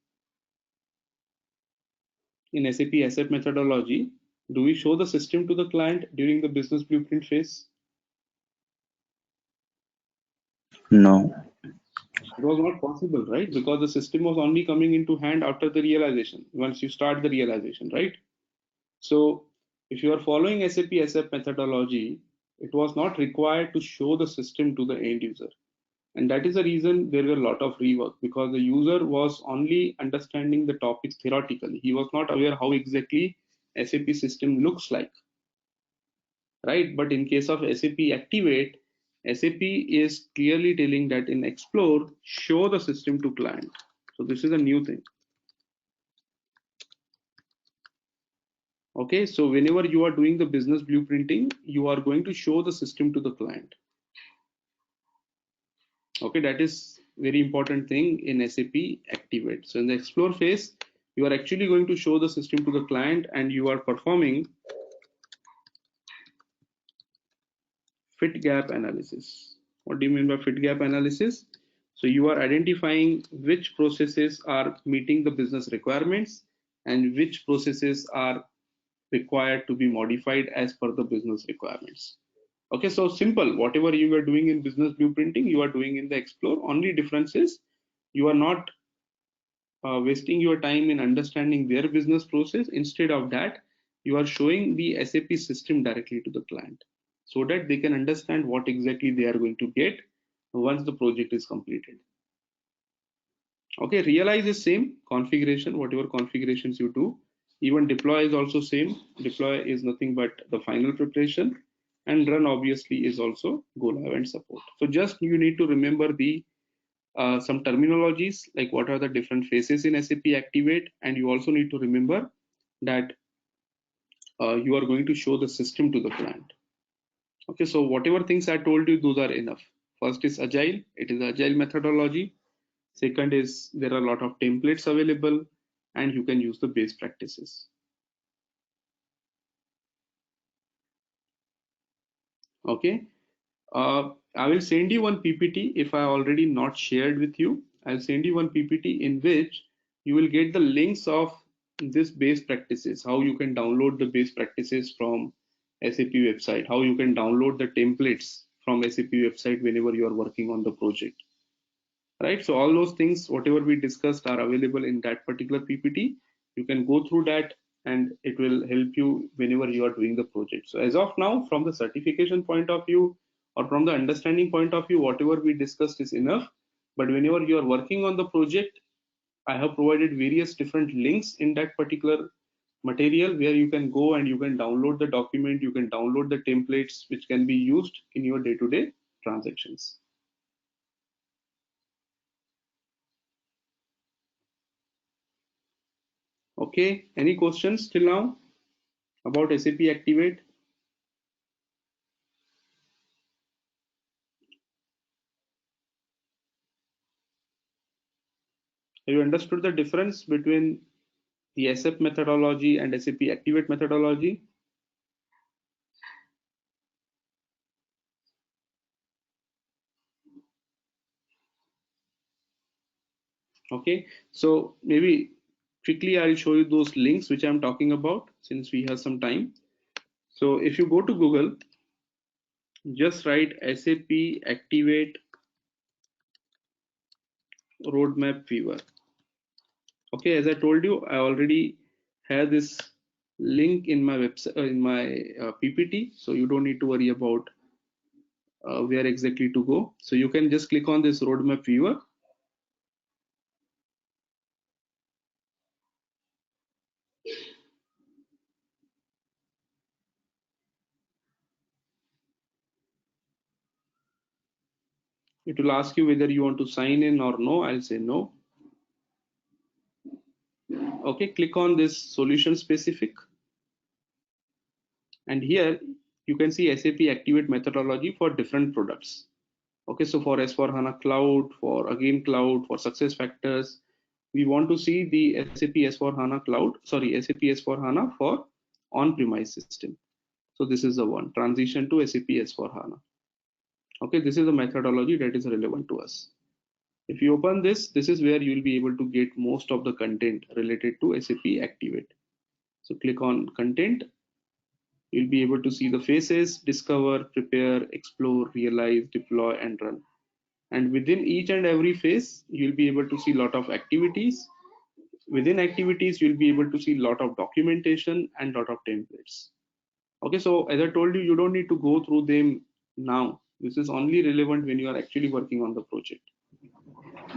In SAP methodology, do we show the system to the client during the business blueprint phase? No. It was not possible, right? Because the system was only coming into hand after the realization, once you start the realization, right? So if you are following SAP methodology, it was not required to show the system to the end user. And that is the reason there were a lot of rework, because the user was only understanding the topics theoretically. He was not aware how exactly SAP system looks like, right? But in case of SAP Activate, SAP is clearly telling that in Explore, show the system to client. So this is a new thing. Okay, so whenever you are doing the business blueprinting, you are going to show the system to the client. Okay, that is very important thing in SAP Activate. So in the Explore phase, you are actually going to show the system to the client, and you are performing fit gap analysis. What do you mean by fit gap analysis? So you are identifying which processes are meeting the business requirements and which processes are required to be modified as per the business requirements. Okay, so simple. Whatever you were doing in business blueprinting, you are doing in the Explore. Only difference is you are not wasting your time in understanding their business process. Instead of that, you are showing the SAP system directly to the client, so that they can understand what exactly they are going to get once the project is completed. Okay, realize the same configuration, whatever configurations you do, Even deploy is also same. Deploy is nothing but the final preparation, and run obviously is also go live and support. So just you need to remember the some terminologies, like what are the different phases in SAP Activate, and you also need to remember that you are going to show the system to the client. Okay, so whatever things I told you, those are enough. First is agile, it is agile methodology. Second is there are a lot of templates available, and you can use the best practices. Okay, I will send you one PPT if I already not shared with you. I'll send you one PPT in which you will get the links of this best practices, how you can download the best practices from SAP website, how you can download the templates from SAP website whenever you are working on the project. Right, so all those things whatever we discussed are available in that particular PPT. You can go through that and it will help you whenever you are doing the project. So as of now, from the certification point of view or from the understanding point of view, whatever we discussed is enough. But whenever you are working on the project, I have provided various different links in that particular material where you can go and you can download the document, you can download the templates which can be used in your day-to-day transactions. Okay, any questions till now about SAP Activate? Have you understood the difference between the SAP methodology and SAP Activate methodology? Okay, so maybe quickly I'll show you those links which I'm talking about since we have some time. So if you go to Google, just write SAP Activate Roadmap Viewer. Okay, as I told you, I already have this link in my website, in my PPT, so you don't need to worry about where exactly to go. So you can just click on this roadmap viewer. It will ask you whether you want to sign in or no. I'll say no. Okay, click on this solution specific. And here you can see SAP Activate methodology for different products. Okay, so for S4HANA Cloud, for again Cloud, for Success Factors, we want to see the SAP S4HANA Cloud, sorry, SAP S4HANA for on-premise system. So this is the one, transition to SAP S4HANA. Okay, this is the methodology that is relevant to us. If you open this, this is where you will be able to get most of the content related to SAP Activate. So click on content. You'll be able to see the phases: discover, prepare, explore, realize, deploy, and run. And within each and every phase, you'll be able to see a lot of activities. Within activities, you'll be able to see a lot of documentation and a lot of templates. Okay, so as I told you, you don't need to go through them now. This is only relevant when you are actually working on the project.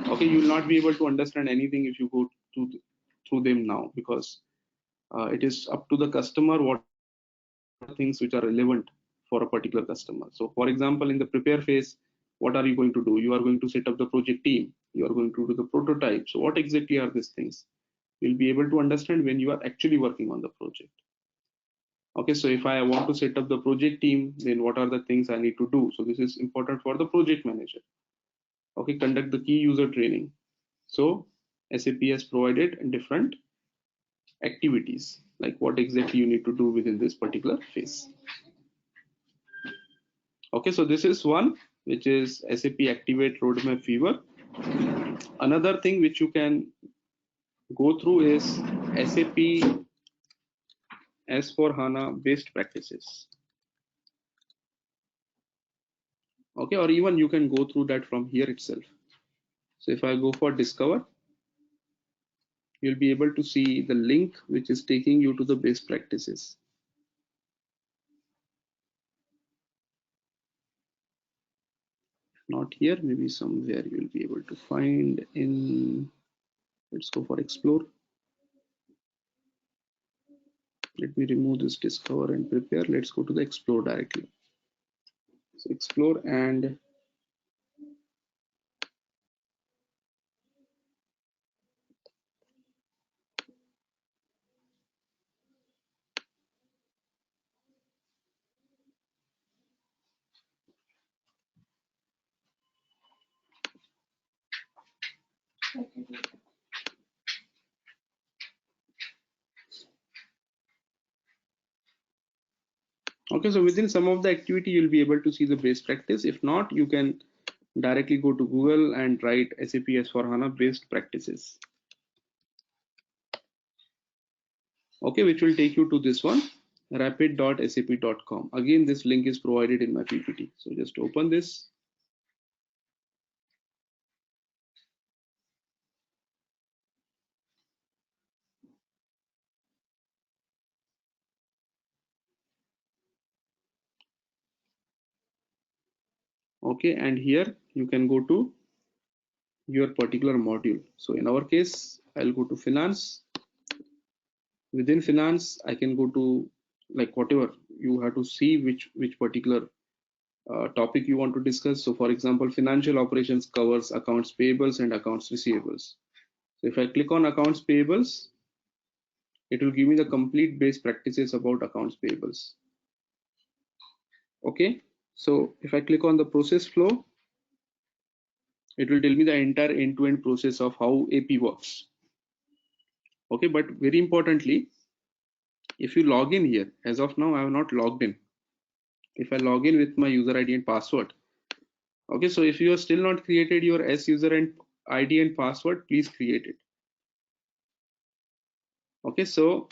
Okay, you will not be able to understand anything if you go through them now, because it is up to the customer what things which are relevant for a particular customer. So for example, in the prepare phase, what are you going to do? You are going to set up the project team, you are going to do the prototype. So what exactly are these things? You'll be able to understand when you are actually working on the project. Okay, so if I want to set up the project team, then what are the things I need to do? So this is important for the project manager. Okay, conduct the key user training. So SAP has provided different activities, like what exactly you need to do within this particular phase. Okay, so this is one, which is SAP Activate Roadmap Viewer. Another thing which you can go through is SAP S4HANA best practices. Okay, or even you can go through that from here itself. So if I go for discover, you'll be able to see the link which is taking you to the best practices. Not here, maybe somewhere you'll be able to find in, let's go for explore. Let me remove this discover and prepare. Let's go to the explore directly. So explore and okay, so within some of the activity, you'll be able to see the best practice. If not, you can directly go to Google and write SAP S/4HANA best practices. Okay, which will take you to this one, rapid.sap.com. Again, this link is provided in my PPT. So just open this. Okay, and here you can go to your particular module. So in our case, I'll go to finance. Within finance, I can go to like whatever you have to see which particular topic you want to discuss. So for example, financial operations covers accounts payables and accounts receivables. So if I click on accounts payables, it will give me the complete base practices about accounts payables. Okay, so if I click on the process flow, it will tell me the entire end-to-end process of how AP works. Okay, but very importantly, if you log in here, as of now I have not logged in. If I log in with my user ID and password, okay, so if you have still not created your S user and ID and password, please create it. Okay, so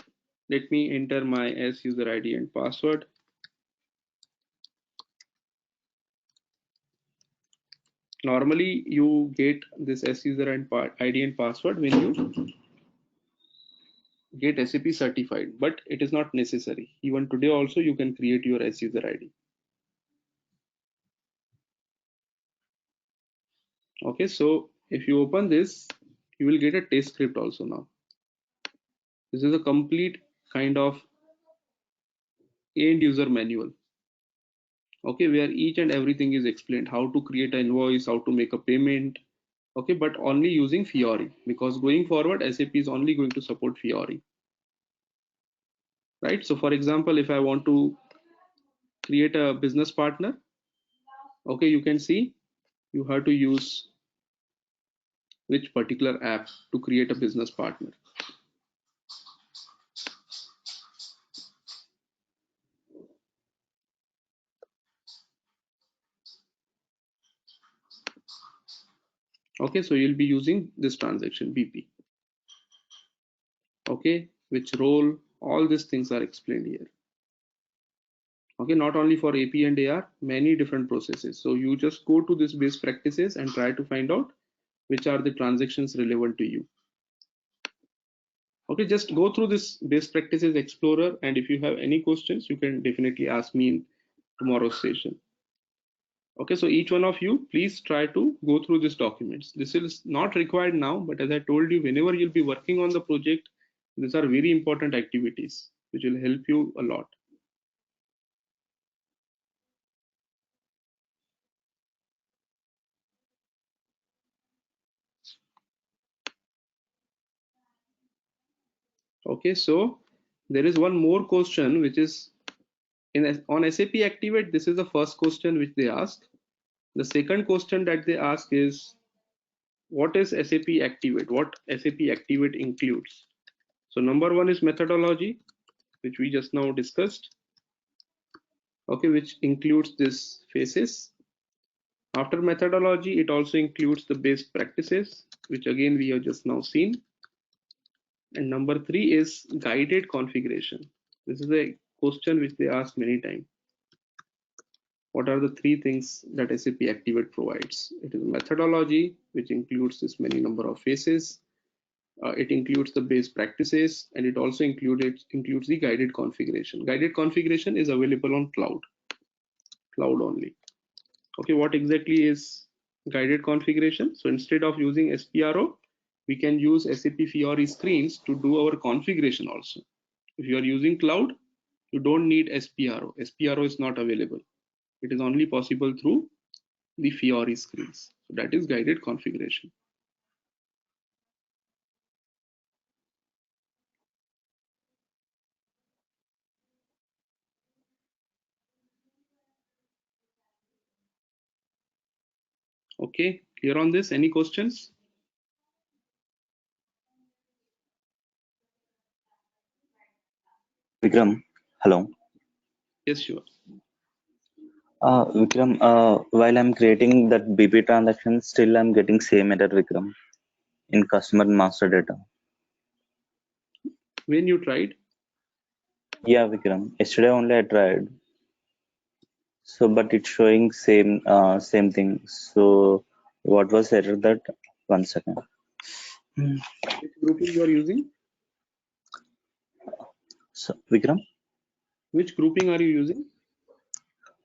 let me enter my S user ID and password. Normally you get this S user and ID and password when you get SAP certified, but it is not necessary. Even today also you can create your S user ID. Okay, so if you open this, you will get a test script also now. This is a complete kind of end user manual. Okay, where each and everything is explained, how to create an invoice, how to make a payment. Okay, but only using Fiori, because going forward SAP is only going to support Fiori. Right, so for example, if I want to create a business partner, okay, you can see you have to use which particular app to create a business partner. Okay, so you'll be using this transaction BP. Okay, which role, all these things are explained here. Okay, not only for AP and AR, many different processes. So you just go to this best practices and try to find out which are the transactions relevant to you. Okay, just go through this best practices explorer, and if you have any questions, you can definitely ask me in tomorrow's session. Okay, so each one of you, please try to go through these documents. This is not required now, but as I told you, whenever you'll be working on the project, these are very important activities which will help you a lot. Okay, so there is one more question which is on SAP Activate. This is the first question which they ask. The second question that they ask is, what is SAP Activate? What SAP Activate includes? So number one is methodology, which we just now discussed. Okay, which includes this phases. After methodology, it also includes the best practices, which again we have just now seen. And number three is guided configuration. This is a question which they ask many times. What are the three things that SAP Activate provides? It is methodology, which includes this many number of phases. It includes the best practices, and it also includes the guided configuration. Guided configuration is available on cloud only. Okay, what exactly is guided configuration? So instead of using SPRO, we can use SAP Fiori screens to do our configuration also. If you are using cloud, you don't need SPRO. SPRO is not available. It is only possible through the Fiori screens. So that is guided configuration. Okay, clear on this? Any questions? Vikram, hello. Yes, sure. Vikram, while I'm creating that BP transaction, still I'm getting same error, Vikram, in customer master data. When you tried? Yeah, Vikram. Yesterday only I tried. So, but it's showing same thing. So, what was error that? 1 second. Which grouping you are using? So, Vikram, Which grouping are you using?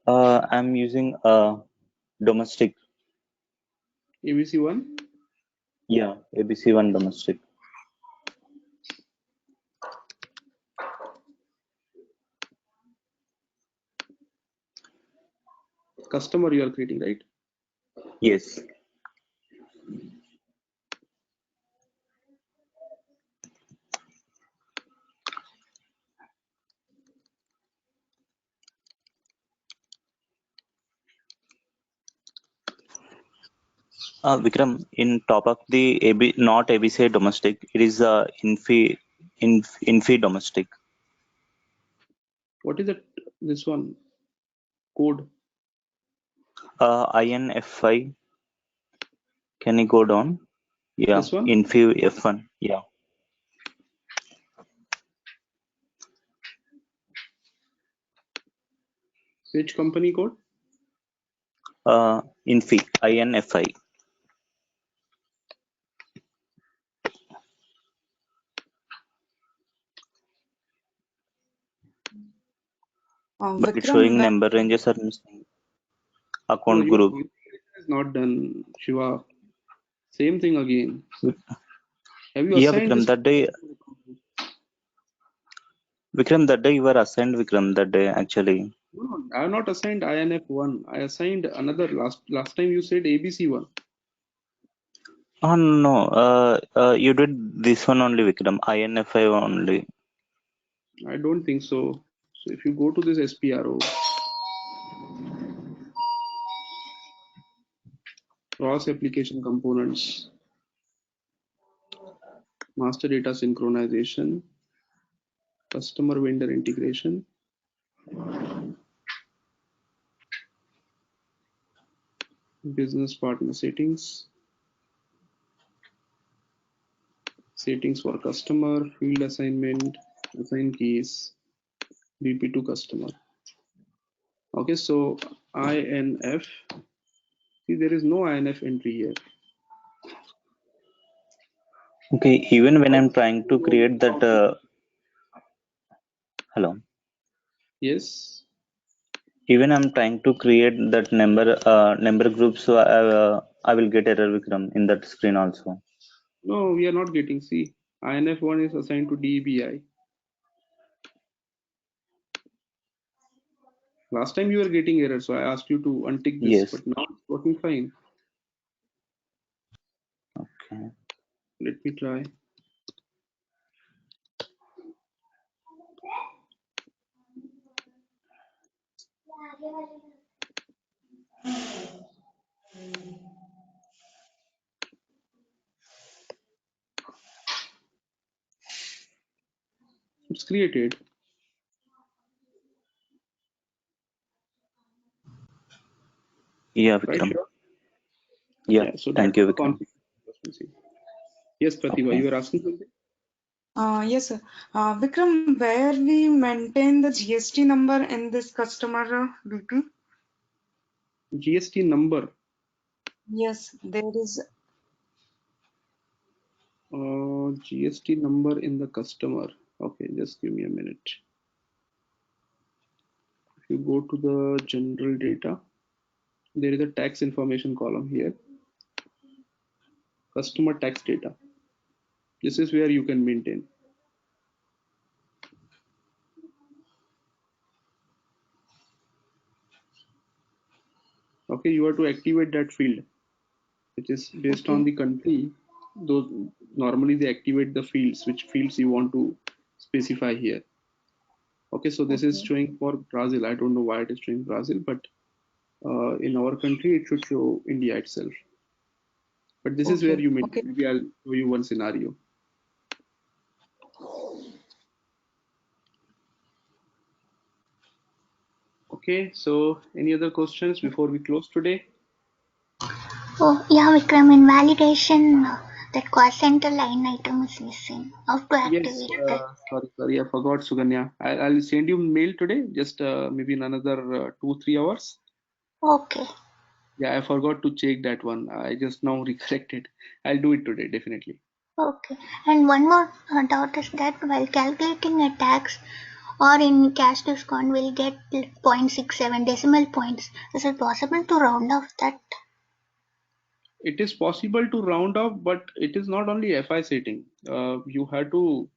I'm using domestic. ABC1? Yeah, ABC1 domestic. Customer you are creating, right? Yes. Vikram, in top of the not ABC domestic, it is Infi domestic. What is it? This one code? INFI. Can you go down? Yeah, This one? Infi F1. Yeah. Which company code? Infi INFI. But it's showing Vikram, number ranges are missing. No, Account your group. configuration is not done, Shiva. Same thing again. Have you Yeah, assigned Vikram, this? that day you were assigned, Vikram, that day actually. No, I have not assigned INF1. I assigned another last time you said ABC1. Oh no, you did this one only, Vikram. INFI only. I don't think so. So if you go to this SPRO, cross application components, master data synchronization, customer vendor integration, business partner settings, settings for customer, field assignment, assign keys, BP to customer. Okay, so INF, see there is no INF entry here. Okay, even when I'm trying to create that, hello. Yes. Even I'm trying to create that number group, so I will get error, Vikram, in that screen also. No, we are not getting. See, INF1 is assigned to DBI. Last time you were getting error, so I asked you to untick this, Yes. but now it's working fine. Okay. Let me try. It's created. Yeah, Right, Vikram. sure. Yeah, Yeah, so that's thank you, the Vikram. configuration. Yes, Pratibha, Okay. you were asking something? yes, sir. Vikram, where we maintain the GST number in this customer BP? GST number. Yes, there is. GST number in the customer. Okay, just give me a minute. If you go to the general data, there is a tax information column here. Customer tax data. This is where you can maintain. Okay, you have to activate that field, which is based on the country. Those normally they activate the fields, which fields you want to specify here. Okay, so this is showing for Brazil. I don't know why it is showing Brazil, but in our country it should show India itself. But this is where you maybe I'll show you one scenario. Okay, so any other questions before we close today? Oh, yeah, Vikram, in validation, that cost center line item is missing. How to Yes, activate that? sorry, I forgot, Suganya. I'll send you mail today, just maybe in another 2-3 hours. Okay. Yeah, I forgot to check that one. I just now recollected. I'll do it today, definitely. Okay. And one more doubt is that while calculating a tax or in cash discount, we'll get 0.67 decimal points. Is it possible to round off that? It is possible to round off, but it is not only FI setting. You have to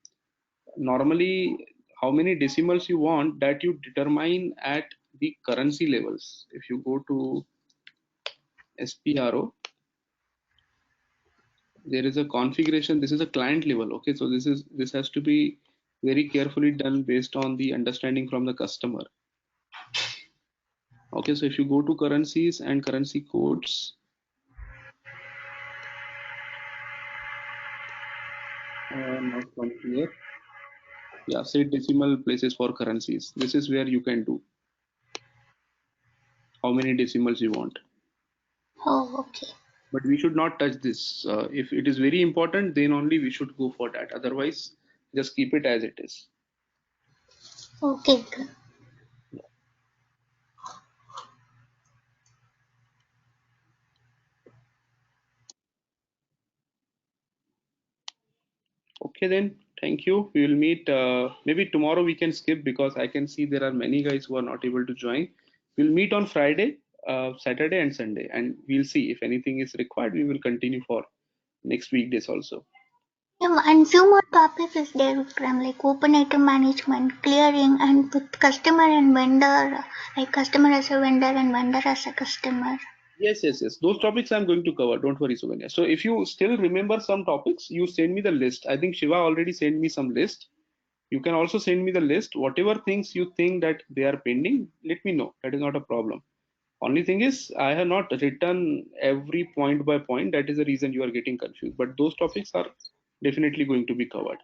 normally how many decimals you want that you determine at the currency levels. If you go to SPRO, there is a configuration. This is a client level. Okay, so this has to be very carefully done based on the understanding from the customer. Okay, so if you go to currencies and currency codes, not from here. Yeah, set decimal places for currencies. This is where you can do how many decimals you want. Oh, okay. But we should not touch this. If it is very important, then only we should go for that. Otherwise, just keep it as it is. Okay. Okay, then. Thank you. We will meet. Maybe tomorrow we can skip because I can see there are many guys who are not able to join. We'll meet on Friday, Saturday, and Sunday, and we'll see if anything is required. We will continue for next weekdays also. Yeah, and few more topics is there, Vikram, like open item management, clearing, and with customer and vendor, like customer as a vendor and vendor as a customer. Yes. Those topics I'm going to cover. Don't worry, Suganya. So if you still remember some topics, you send me the list. I think Shiva already sent me some list. You can also send me the list. Whatever things you think that they are pending, let me know. That is not a problem. Only thing is, I have not written every point by point. That is the reason you are getting confused. But those topics are definitely going to be covered.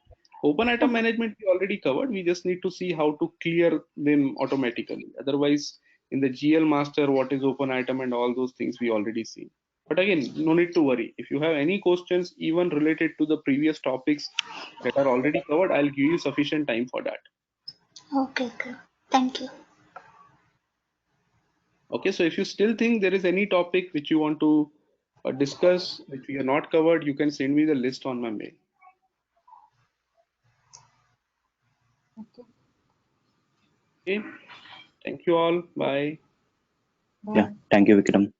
Open item management we already covered. We just need to see how to clear them automatically. Otherwise, in the GL master, what is open item and all those things we already see. But again, no need to worry. If you have any questions, even related to the previous topics that are already covered, I'll give you sufficient time for that. Okay, good. Thank you. Okay, so if you still think there is any topic which you want to discuss, which we are not covered, you can send me the list on my mail. Okay, thank you all. Bye. Yeah, thank you, Vikram.